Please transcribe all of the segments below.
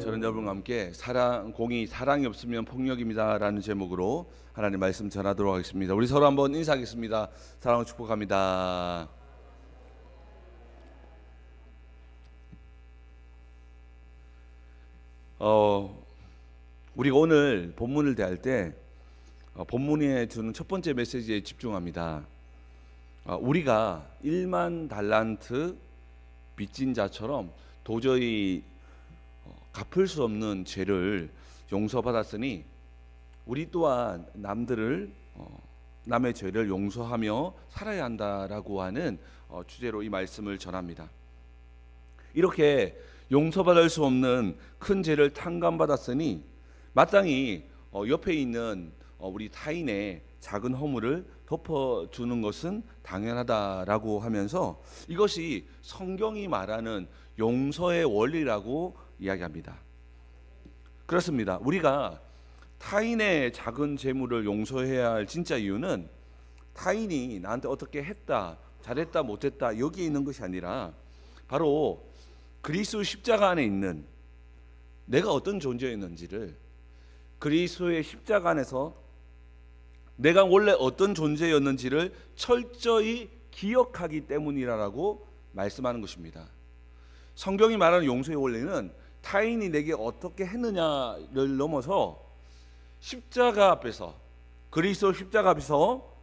저는 여러분과 함께 사랑이 없으면 폭력입니다 라는 제목으로 하나님 말씀 전하도록 하겠습니다. 우리 서로 한번 인사하겠습니다. 사랑을 축복합니다. 우리가 오늘 본문을 대할 때 본문에 주는 첫 번째 메시지에 집중합니다. 우리가 1만 달란트 빚진 자처럼 도저히 갚을 수 없는 죄를 용서받았으니 우리 또한 남의 죄를 용서하며 살아야 한다라고 하는 주제로 이 말씀을 전합니다. 이렇게 용서받을 수 없는 큰 죄를 탕감받았으니 마땅히 옆에 있는 우리 타인의 작은 허물을 덮어주는 것은 당연하다라고 하면서 이것이 성경이 말하는 용서의 원리라고 이야기합니다. 그렇습니다. 우리가 타인의 작은 재물을 용서해야 할 진짜 이유는 타인이 나한테 어떻게 했다, 잘했다, 못했다 여기에 있는 것이 아니라 바로 그리스도 십자가 안에 있는 내가 어떤 존재였는지를, 그리스도의 십자가 안에서 내가 원래 어떤 존재였는지를 철저히 기억하기 때문이라고 말씀하는 것입니다. 성경이 말하는 용서의 원리는 타인이 내게 어떻게 했느냐를 넘어서 십자가 앞에서, 그리스도 십자가 앞에서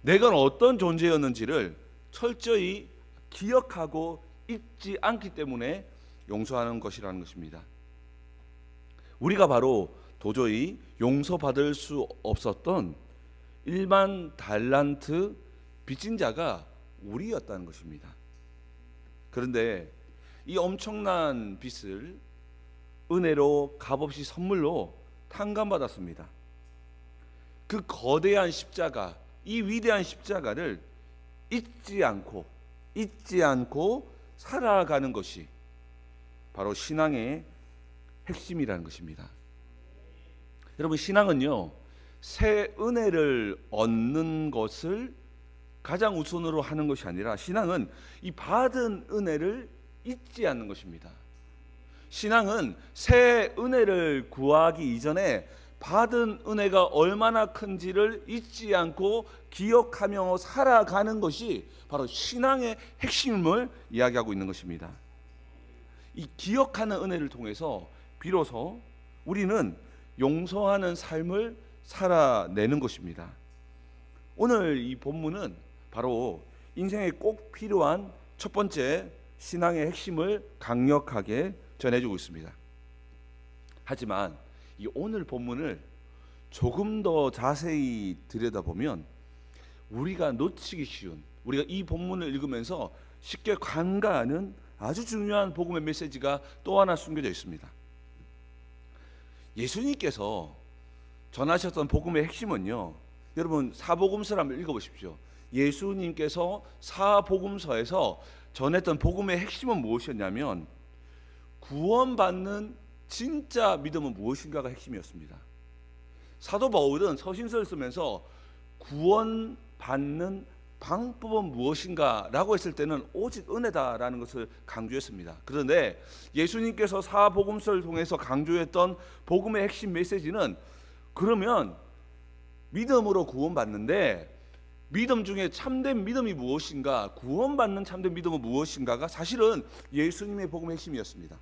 내가 어떤 존재였는지를 철저히 기억하고 잊지 않기 때문에 용서하는 것이라는 것입니다. 우리가 바로 도저히 용서받을 수 없었던 1만 달란트 빚진 자가 우리였다는 것입니다. 그런데 이 엄청난 빚을 은혜로 값없이 선물로 탕감받았습니다. 그 거대한 십자가, 이 위대한 십자가를 잊지 않고 살아가는 것이 바로 신앙의 핵심이라는 것입니다. 여러분, 신앙은요, 새 은혜를 얻는 것을 가장 우선으로 하는 것이 아니라 신앙은 이 받은 은혜를 잊지 않는 것입니다. 신앙은 새 은혜를 구하기 이전에 받은 은혜가 얼마나 큰지를 잊지 않고 기억하며 살아가는 것이 바로 신앙의 핵심을 이야기하고 있는 것입니다. 이 기억하는 은혜를 통해서 비로소 우리는 용서하는 삶을 살아내는 것입니다. 오늘 이 본문은 바로 인생에 꼭 필요한 첫 번째 신앙의 핵심을 강력하게 전해주고 있습니다. 하지만 이 오늘 본문을 조금 더 자세히 들여다보면 우리가 놓치기 쉬운, 우리가 이 본문을 읽으면서 쉽게 간과하는 아주 중요한 복음의 메시지가 또 하나 숨겨져 있습니다. 예수님께서 전하셨던 복음의 핵심은요, 여러분 사복음서를 한번 읽어보십시오. 예수님께서 사복음서에서 전했던 복음의 핵심은 무엇이었냐면 구원받는 진짜 믿음은 무엇인가가 핵심이었습니다. 사도 바울은 서신서를 쓰면서 구원받는 방법은 무엇인가라고 했을 때는 오직 은혜다라는 것을 강조했습니다. 그런데 예수님께서 사복음서를 통해서 강조했던 복음의 핵심 메시지는, 그러면 믿음으로 구원받는데 믿음 중에 참된 믿음이 무엇인가, 구원받는 참된 믿음은 무엇인가가 사실은 예수님의 복음의 핵심이었습니다.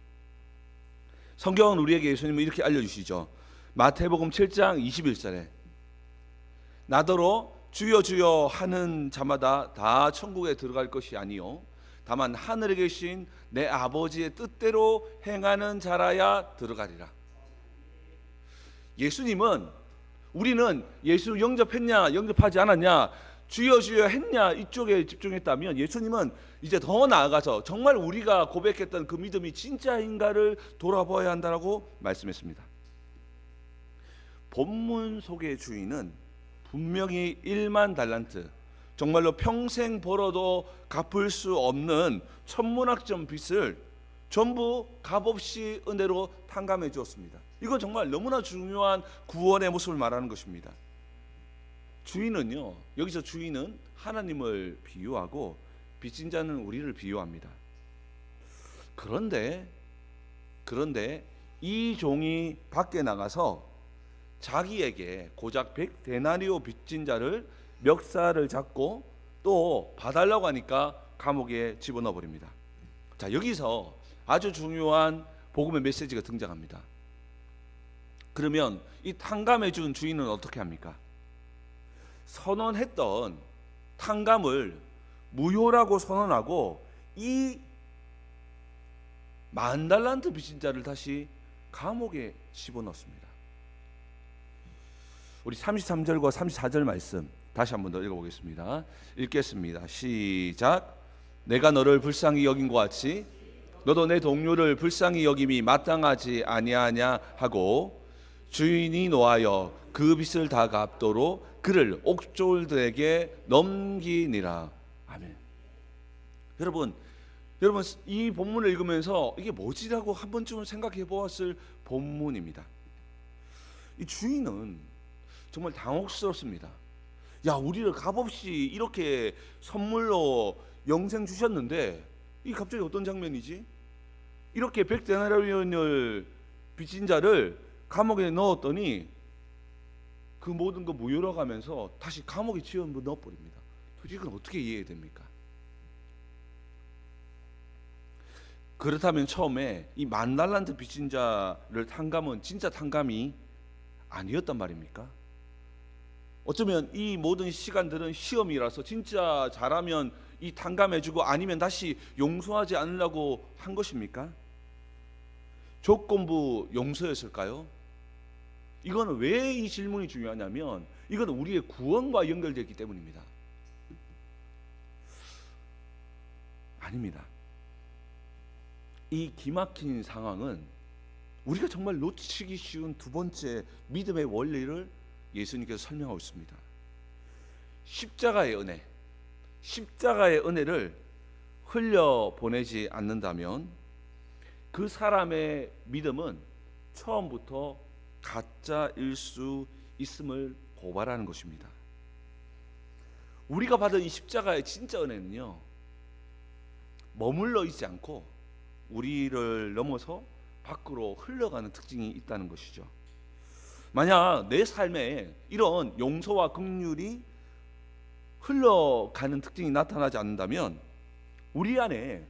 성경은 우리에게 예수님을 이렇게 알려주시죠. 마태복음 7장 21절에 나더러 주여 주여 하는 자마다 다 천국에 들어갈 것이 아니요 다만 하늘에 계신 내 아버지의 뜻대로 행하는 자라야 들어가리라. 예수님은, 우리는 예수 영접했냐 영접하지 않았냐, 주여 주여 했냐 이쪽에 집중했다면, 예수님은 이제 더 나아가서 정말 우리가 고백했던 그 믿음이 진짜인가를 돌아봐야 한다라고 말씀했습니다. 본문 속의 주인은 분명히 1만 달란트, 정말로 평생 벌어도 갚을 수 없는 천문학적 빚을 전부 값없이 은혜로 탕감해 주었습니다. 이건 정말 너무나 중요한 구원의 모습을 말하는 것입니다. 주인은요, 여기서 주인은 하나님을 비유하고 빚진 자는 우리를 비유합니다. 그런데 이 종이 밖에 나가서 자기에게 고작 100데나리오 빚진 자를 멱살을 잡고 또 봐달라고 하니까 감옥에 집어넣어 버립니다. 자, 여기서 아주 중요한 복음의 메시지가 등장합니다. 그러면 이 탕감해 준 주인은 어떻게 합니까? 선언했던 탕감을 무효라고 선언하고 이 10,000달란트 빚진 자를 다시 감옥에 집어넣습니다. 우리 33절과 34절 말씀 다시 한번 더 읽어보겠습니다. 읽겠습니다. 시작. 내가 너를 불쌍히 여긴 것 같이 너도 내 동료를 불쌍히 여김이 마땅하지 아니하냐 하고 주인이 노하여 그 빚을 다 갚도록 그를 옥졸들에게 넘기니라. 아멘. 여러분 이 본문을 읽으면서 이게 뭐지라고 한 번쯤은 생각해 보았을 본문입니다. 이 주인은 정말 당혹스럽습니다. 야, 우리를 값없이 이렇게 선물로 영생 주셨는데 이 갑자기 어떤 장면이지? 이렇게 100데나리온을 빚진 자를 감옥에 넣었더니 그 모든 거 무효라고 하면서 다시 감옥에 집어 넣어버립니다. 도대체 이건 어떻게 이해됩니까? 그렇다면 처음에 이 10,000달란트 빚진 자를 탕감은 진짜 탕감이 아니었단 말입니까? 어쩌면 이 모든 시간들은 시험이라서 진짜 잘하면 이 탕감해주고 아니면 다시 용서하지 않으려고 한 것입니까? 조건부 용서였을까요? 이거는 왜 이 질문이 중요하냐면 이건 우리의 구원과 연결되기 때문입니다. 아닙니다. 이 기막힌 상황은 우리가 정말 놓치기 쉬운 두 번째 믿음의 원리를 예수님께서 설명하고 있습니다. 십자가의 은혜, 십자가의 은혜를 흘려보내지 않는다면 그 사람의 믿음은 처음부터 가짜일 수 있음을 고발하는 것입니다. 우리가 받은 이 십자가의 진짜 은혜는요, 머물러 있지 않고 우리를 넘어서 밖으로 흘러가는 특징이 있다는 것이죠. 만약 내 삶에 이런 용서와 긍휼이 흘러가는 특징이 나타나지 않는다면 우리 안에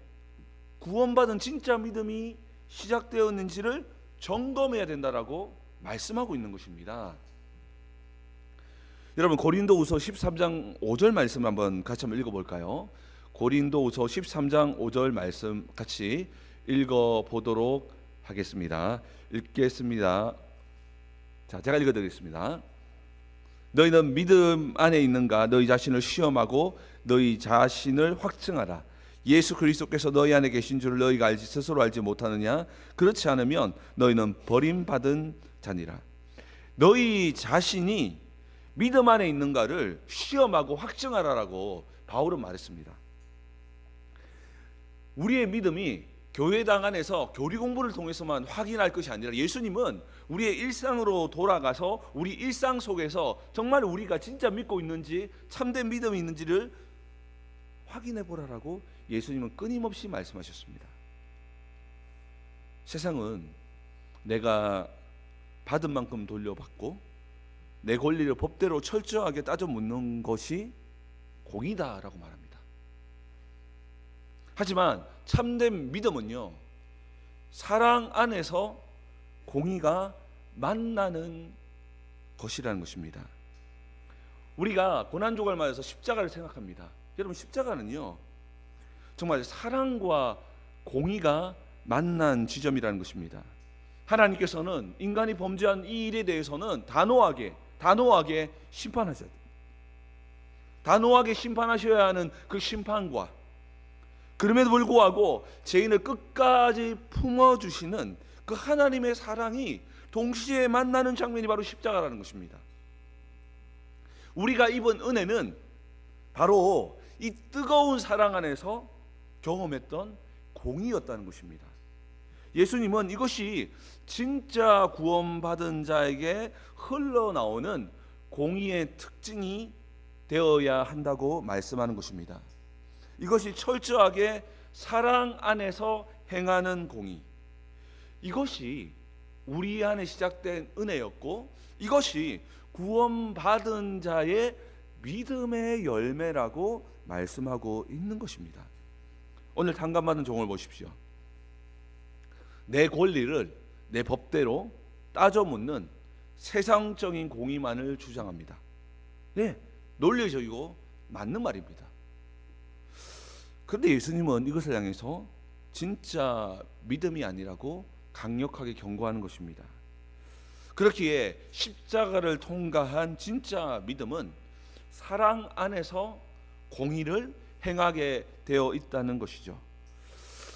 구원받은 진짜 믿음이 시작되었는지를 점검해야 된다라고 말씀하고 있는 것입니다. 여러분 고린도후서 13장 5절 말씀 한번 같이 한번 읽어볼까요? 고린도후서 13장 5절 말씀 같이 읽어보도록 하겠습니다. 읽겠습니다. 자, 제가 읽어드리겠습니다. 너희는 믿음 안에 있는가? 너희 자신을 시험하고 너희 자신을 확증하라. 예수 그리스도께서 너희 안에 계신 줄을 너희가 알지 스스로 알지 못하느냐? 그렇지 않으면 너희는 버림받은 자니라. 너희 자신이 믿음 안에 있는가를 시험하고 확증하라라고 바울은 말했습니다. 우리의 믿음이 교회당 안에서 교리 공부를 통해서만 확인할 것이 아니라 예수님은 우리의 일상으로 돌아가서 우리 일상 속에서 정말 우리가 진짜 믿고 있는지 참된 믿음이 있는지를 확인해 보라라고 예수님은 끊임없이 말씀하셨습니다. 세상은 내가 받은 만큼 돌려받고 내 권리를 법대로 철저하게 따져 묻는 것이 공의다라고 말합니다. 하지만 참된 믿음은요, 사랑 안에서 공의가 만나는 것이라는 것입니다. 우리가 고난조각을 맞아서 십자가를 생각합니다. 여러분, 십자가는요 정말 사랑과 공의가 만난 지점이라는 것입니다. 하나님께서는 인간이 범죄한 이 일에 대해서는 단호하게 심판하셔야 됩니다. 단호하게 심판하셔야 하는 그 심판과 그럼에도 불구하고 죄인을 끝까지 품어주시는 그 하나님의 사랑이 동시에 만나는 장면이 바로 십자가라는 것입니다. 우리가 입은 은혜는 바로 이 뜨거운 사랑 안에서 경험했던 공의였다는 것입니다. 예수님은 이것이 진짜 구원받은 자에게 흘러나오는 공의의 특징이 되어야 한다고 말씀하는 것입니다. 이것이 철저하게 사랑 안에서 행하는 공의, 이것이 우리 안에 시작된 은혜였고, 이것이 구원받은 자의 믿음의 열매라고 말씀하고 있는 것입니다. 오늘 탕감받은 종을 보십시오. 내 권리를 내 법대로 따져 묻는 세상적인 공의만을 주장합니다. 네, 논리적이고 맞는 말입니다. 그런데 예수님은 이것을 향해서 진짜 믿음이 아니라고 강력하게 경고하는 것입니다. 그렇기에 십자가를 통과한 진짜 믿음은 사랑 안에서 공의를 행하게 되어 있다는 것이죠.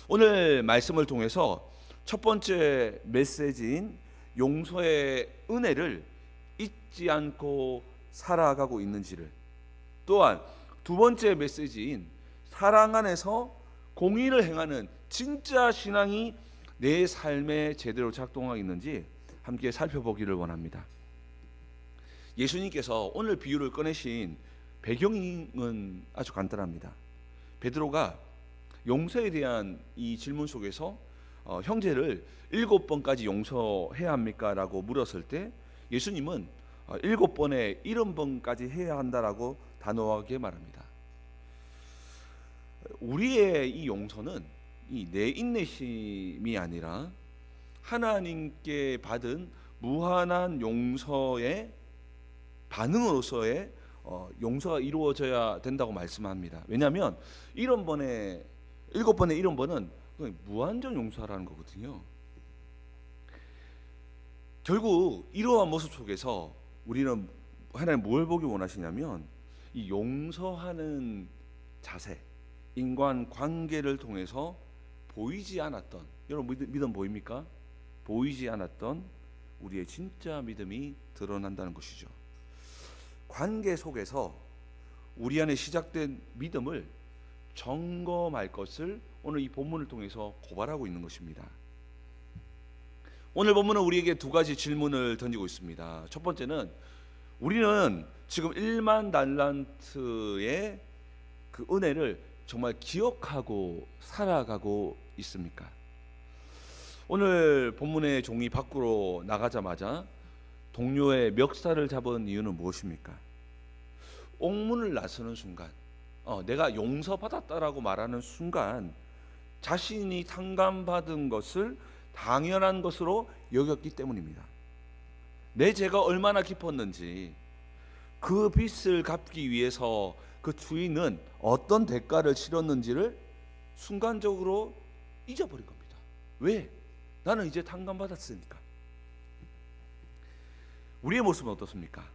오늘 말씀을 통해서 첫 번째 메시지인 용서의 은혜를 잊지 않고 살아가고 있는지를, 또한 두 번째 메시지인 사랑 안에서 공의를 행하는 진짜 신앙이 내 삶에 제대로 작동하고 있는지 함께 살펴보기를 원합니다. 예수님께서 오늘 비유를 꺼내신 배경은 아주 간단합니다. 베드로가 용서에 대한 이 질문 속에서 형제를 7번까지 용서해야 합니까? 라고 물었을 때 예수님은 7번에 70번까지 해야 한다라고 단호하게 말합니다. 우리의 이 용서는 이 내 인내심이 아니라 하나님께 받은 무한한 용서의 반응으로서의 용서가 이루어져야 된다고 말씀합니다. 왜냐하면 7번에 70번은 무한정 용서라는 거거든요. 결국 이러한 모습 속에서 우리는 하나님 뭘 보기 원하시냐면 이 용서하는 자세, 인간 관계를 통해서 보이지 않았던, 여러분 믿음 보입니까? 보이지 않았던 우리의 진짜 믿음이 드러난다는 것이죠. 관계 속에서 우리 안에 시작된 믿음을 점검할 것을 오늘 이 본문을 통해서 고발하고 있는 것입니다. 오늘 본문은 우리에게 두 가지 질문을 던지고 있습니다. 첫 번째는 우리는 지금 1만 달란트의 그 은혜를 정말 기억하고 살아가고 있습니까? 오늘 본문의 종이 밖으로 나가자마자 동료의 멱살을 잡은 이유는 무엇입니까? 옥문을 나서는 순간, 내가 용서받았다라고 말하는 순간 자신이 탕감받은 것을 당연한 것으로 여겼기 때문입니다. 내 죄가 얼마나 깊었는지, 그 빚을 갚기 위해서 그 주인은 어떤 대가를 치렀는지를 순간적으로 잊어버린 겁니다. 왜? 나는 이제 탕감받았으니까. 우리의 모습은 어떻습니까?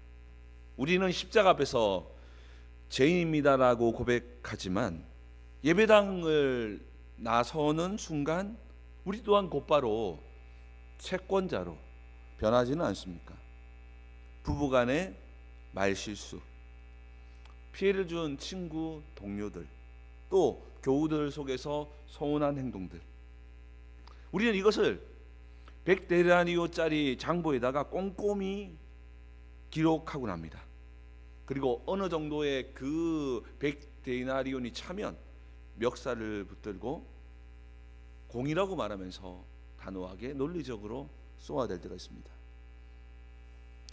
우리는 십자가 앞에서 죄인입니다라고 고백하지만 예배당을 나서는 순간 우리 또한 곧바로 채권자로 변하지는 않습니까? 부부간의 말실수, 피해를 준 친구, 동료들, 또 교우들 속에서 서운한 행동들, 우리는 이것을 100데나리오짜리 장부에다가 꼼꼼히 기록하고 납니다. 그리고 어느 정도의 그 100데나리온이 차면 멱살을 붙들고 공이라고 말하면서 단호하게 논리적으로 쏘아댈 때가 있습니다.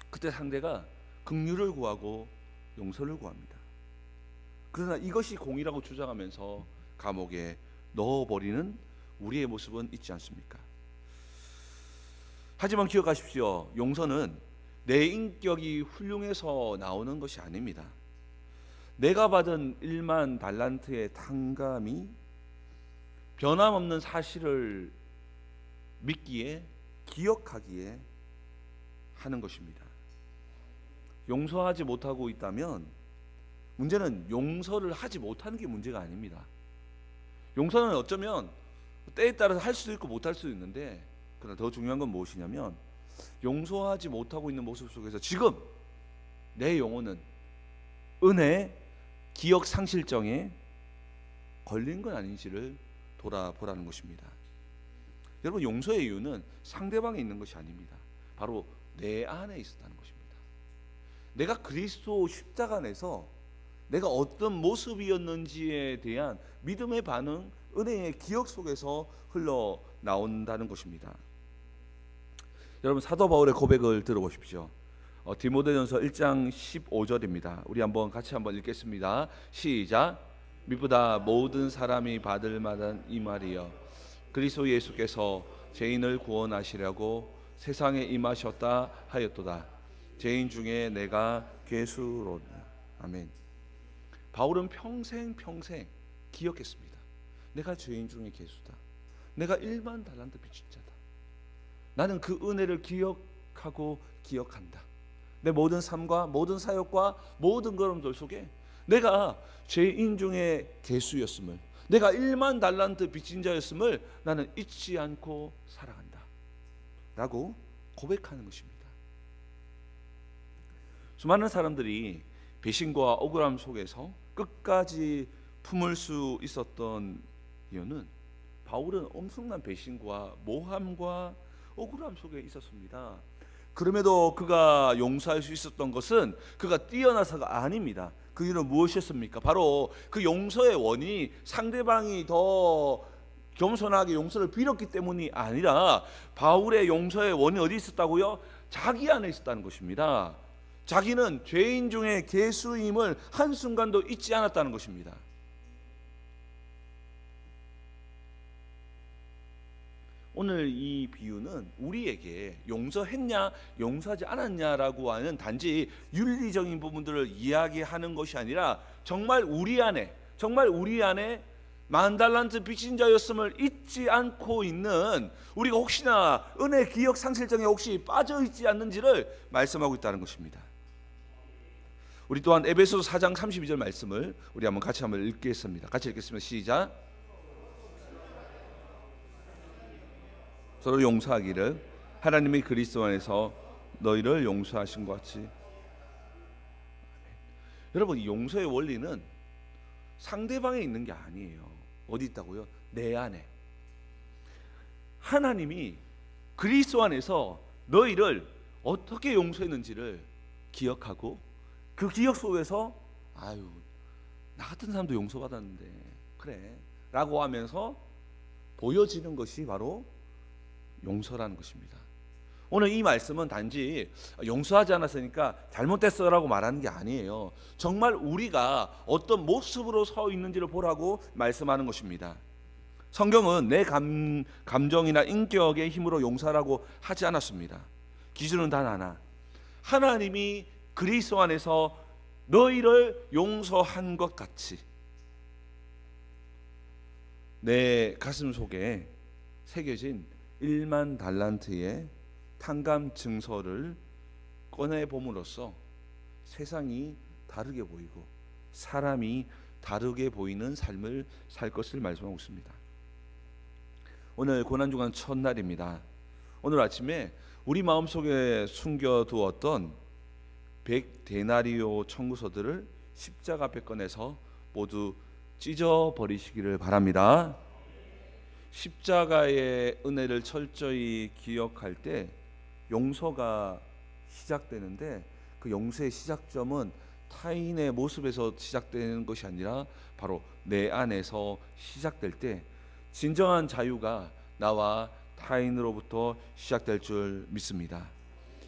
그때 상대가 긍휼을 구하고 용서를 구합니다. 그러나 이것이 공이라고 주장하면서 감옥에 넣어버리는 우리의 모습은 있지 않습니까? 하지만 기억하십시오. 용서는 내 인격이 훌륭해서 나오는 것이 아닙니다. 내가 받은 1만 달란트의 탕감이 변함없는 사실을 믿기에, 기억하기에 하는 것입니다. 용서하지 못하고 있다면 문제는 용서를 하지 못하는 게 문제가 아닙니다. 용서는 어쩌면 때에 따라서 할 수도 있고 못할 수도 있는데, 그러나 더 중요한 건 무엇이냐면 용서하지 못하고 있는 모습 속에서 지금 내 영혼은 은혜, 기억 상실증에 걸린 건 아닌지를 돌아보라는 것입니다. 여러분, 용서의 이유는 상대방에 있는 것이 아닙니다. 바로 내 안에 있었다는 것입니다. 내가 그리스도 십자가 안에서 내가 어떤 모습이었는지에 대한 믿음의 반응, 은혜의 기억 속에서 흘러나온다는 것입니다. 여러분 사도 바울의 고백을 들어보십시오. 디모데전서 1장 15절입니다. 우리 같이 한번 읽겠습니다. 시작. 미보다 모든 사람이 받을 만한 이 말이여, 그리스도 예수께서 죄인을 구원하시려고 세상에 임하셨다 하였도다. 죄인 중에 내가 괴수로다. 아멘. 바울은 평생 기억했습니다. 내가 죄인 중에 괴수다. 내가 1만 달란트 빚진 자다. 나는 그 은혜를 기억하고 기억한다. 내 모든 삶과 모든 사역과 모든 걸음들 속에 내가 죄인 중에 괴수였음을, 내가 1만 달란트 빚진 자였음을 나는 잊지 않고 살아간다 라고 고백하는 것입니다. 수많은 사람들이 배신과 억울함 속에서 끝까지 품을 수 있었던 이유는 바울은 엄청난 배신과 모함과 억울함 속에 있었습니다. 그럼에도 그가 용서할 수 있었던 것은 그가 뛰어나서가 아닙니다. 그 이유는 무엇이었습니까? 바로 그 용서의 원인이 상대방이 더 겸손하게 용서를 빌었기 때문이 아니라 바울의 용서의 원인이 어디 있었다고요? 자기 안에 있었다는 것입니다. 자기는 죄인 중에 괴수임을 한순간도 잊지 않았다는 것입니다. 오늘 이 비유는 우리에게 용서했냐 용서하지 않았냐라고 하는 단지 윤리적인 부분들을 이야기하는 것이 아니라 정말 우리 안에 10,000,000달란트 빚진 자였음을 잊지 않고 있는, 우리가 혹시나 은혜 기억 상실증에 혹시 빠져 있지 않는지를 말씀하고 있다는 것입니다. 우리 또한 에베소서 4장 32절 말씀을 우리 같이 한번 읽겠습니다. 같이 읽겠습니다. 시작. 서로 용서하기를 하나님이 그리스도 안에서 너희를 용서하신 것 같이. 여러분, 이 용서의 원리는 상대방에 있는 게 아니에요. 어디 있다고요? 내 안에. 하나님이 그리스도 안에서 너희를 어떻게 용서했는지를 기억하고 그 기억 속에서 나 같은 사람도 용서받았는데 그래 라고 하면서 보여지는 것이 바로 용서라는 것입니다. 오늘 이 말씀은 단지 용서하지 않았으니까 잘못됐어라고 말하는 게 아니에요. 정말 우리가 어떤 모습으로 서 있는지를 보라고 말씀하는 것입니다. 성경은 내 감정이나 인격의 힘으로 용서라고 하지 않았습니다. 기준은 단 하나, 하나님이 그리스도 안에서 너희를 용서한 것 같이 내 가슴 속에 새겨진 1만 달란트의 탕감 증서를 꺼내 봄으로써 세상이 다르게 보이고 사람이 다르게 보이는 삶을 살 것을 말씀하고 있습니다. 오늘 고난주간 첫날입니다. 오늘 아침에 우리 마음속에 숨겨두었던 100데나리오 청구서들을 십자가 앞에 꺼내서 모두 찢어버리시기를 바랍니다. 십자가의 은혜를 철저히 기억할 때 용서가 시작되는데, 그 용서의 시작점은 타인의 모습에서 시작되는 것이 아니라 바로 내 안에서 시작될 때 진정한 자유가 나와 타인으로부터 시작될 줄 믿습니다.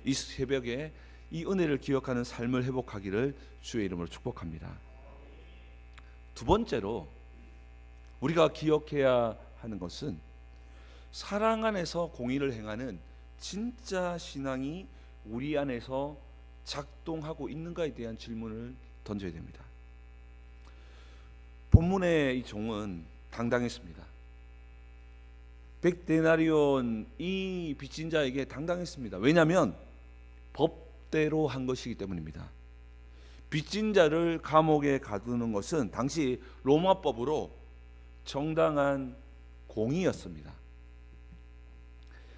이 새벽에 이 은혜를 기억하는 삶을 회복하기를 주의 이름으로 축복합니다. 두 번째로 우리가 기억해야 하는 것은 사랑 안에서 공의를 행하는 진짜 신앙이 우리 안에서 작동하고 있는가에 대한 질문을 던져야 됩니다. 본문의 이 종은 당당했습니다. 100데나리온 이 빚진 자에게 당당했습니다. 왜냐하면 법대로 한 것이기 때문입니다. 빚진 자를 감옥에 가두는 것은 당시 로마법으로 정당한 공의였습니다.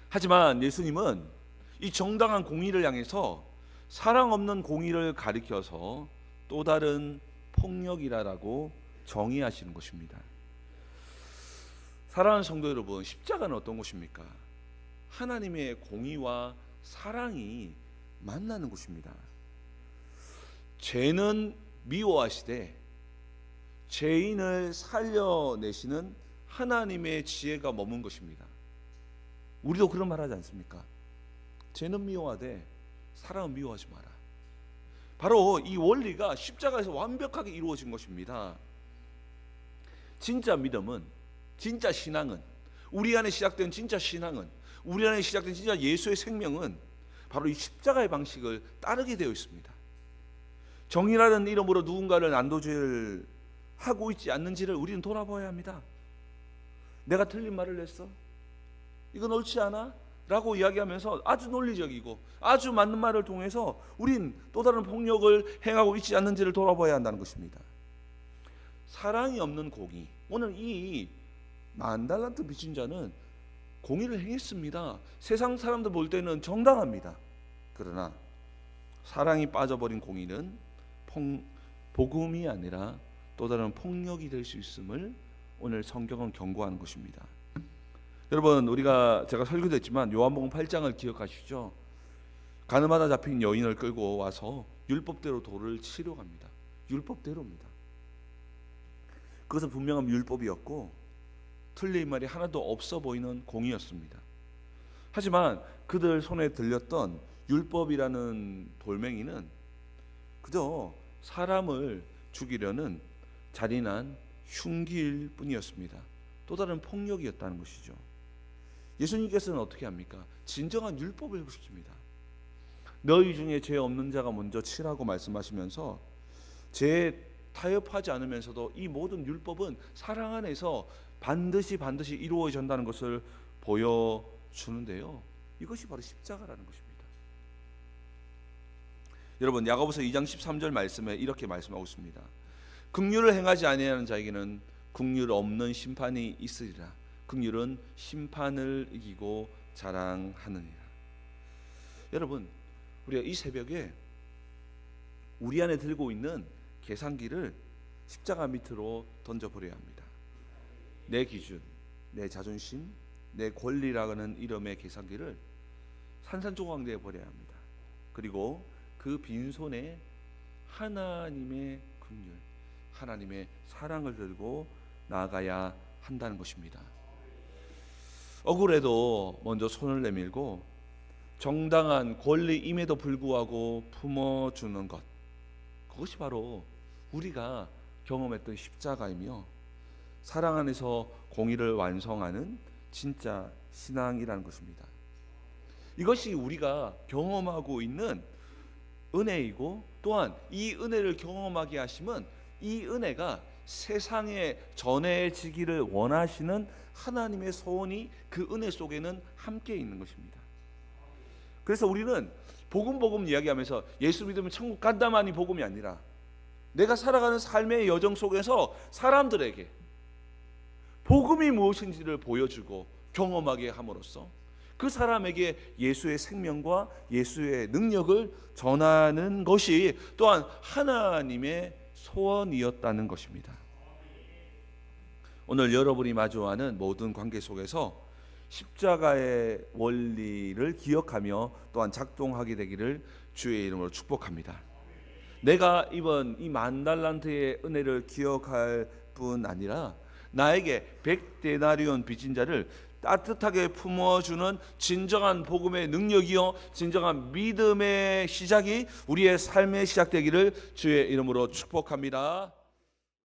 하지만 예수님은 이 정당한 공의를 향해서 사랑 없는 공의를 가리켜서 또 다른 폭력이라고 정의하시는 것입니다. 사랑하는 성도 여러분, 십자가는 어떤 것입니까? 하나님의 공의와 사랑이 만나는 곳입니다. 죄는 미워하시되 죄인을 살려내시는 하나님의 지혜가 머문 것입니다. 우리도 그런 말 하지 않습니까? 죄는 미워하되 사랑은 미워하지 마라. 바로 이 원리가 십자가에서 완벽하게 이루어진 것입니다. 진짜 믿음은, 진짜 신앙은, 우리 안에 시작된 진짜 신앙은, 우리 안에 시작된 진짜 예수의 생명은 바로 이 십자가의 방식을 따르게 되어 있습니다. 정의라는 이름으로 누군가를 난도질 하고 있지 않는지를 우리는 돌아봐야 합니다. 내가 틀린 말을 했어? 이건 옳지 않아? 라고 이야기하면서 아주 논리적이고 아주 맞는 말을 통해서 우린 또 다른 폭력을 행하고 있지 않는지를 돌아봐야 한다는 것입니다. 사랑이 없는 공의, 오늘 이 10,000달란트 빚진 자는 공의를 행했습니다. 세상 사람들 볼 때는 정당합니다. 그러나 사랑이 빠져버린 공의는 복음이 아니라 또 다른 폭력이 될 수 있음을 오늘 성경은 경고하는 것입니다. 여러분, 제가 설교도 했지만 요한복음 8장을 기억하시죠? 가늠하다 잡힌 여인을 끌고 와서 율법대로 돌을 치러 갑니다. 율법대로입니다. 그것은 분명한 율법이었고 틀린 말이 하나도 없어 보이는 공의였습니다. 하지만 그들 손에 들렸던 율법이라는 돌멩이는 그저 사람을 죽이려는 잔인한 흉기일 뿐이었습니다. 또 다른 폭력이었다는 것이죠. 예수님께서는 어떻게 합니까? 진정한 율법을 보십니다. 너희 중에 죄 없는 자가 먼저 치라고 말씀하시면서 죄에 타협하지 않으면서도 이 모든 율법은 사랑 안에서 반드시 이루어진다는 것을 보여주는데요. 이것이 바로 십자가라는 것입니다. 여러분, 야고보서 2장 13절 말씀에 이렇게 말씀하고 있습니다. 긍휼을 행하지 아니하는 자에게는 긍휼 없는 심판이 있으리라. 긍휼은 심판을 이기고 자랑하느니라. 여러분, 우리가 이 새벽에 우리 안에 들고 있는 계산기를 십자가 밑으로 던져버려야 합니다. 내 기준, 내 자존심, 내 권리라는 이름의 계산기를 산산조각내어 버려야 합니다. 그리고 그 빈손에 하나님의 긍휼, 하나님의 사랑을 들고 나아가야 한다는 것입니다. 억울해도 먼저 손을 내밀고 정당한 권리임에도 불구하고 품어주는 것, 그것이 바로 우리가 경험했던 십자가이며 사랑 안에서 공의를 완성하는 진짜 신앙이라는 것입니다. 이것이 우리가 경험하고 있는 은혜이고 또한 이 은혜를 경험하게 하심은 이 은혜가 세상에 전해지기를 원하시는 하나님의 소원이 그 은혜 속에는 함께 있는 것입니다. 그래서 우리는 복음 이야기하면서 예수 믿으면 천국 간다만이 복음이 아니라 내가 살아가는 삶의 여정 속에서 사람들에게 복음이 무엇인지를 보여주고 경험하게 함으로써 그 사람에게 예수의 생명과 예수의 능력을 전하는 것이 또한 하나님의 소원이었다는 것입니다. 오늘 여러분이 마주하는 모든 관계 속에서 십자가의 원리를 기억하며 또한 작동하게 되기를 주의 이름으로 축복합니다. 내가 이번 이 10,000달란트의 은혜를 기억할 뿐 아니라 나에게 100데나리온 빚진 자를 따뜻하게 품어주는 진정한 복음의 능력이요 진정한 믿음의 시작이 우리의 삶에 시작되기를 주의 이름으로 축복합니다.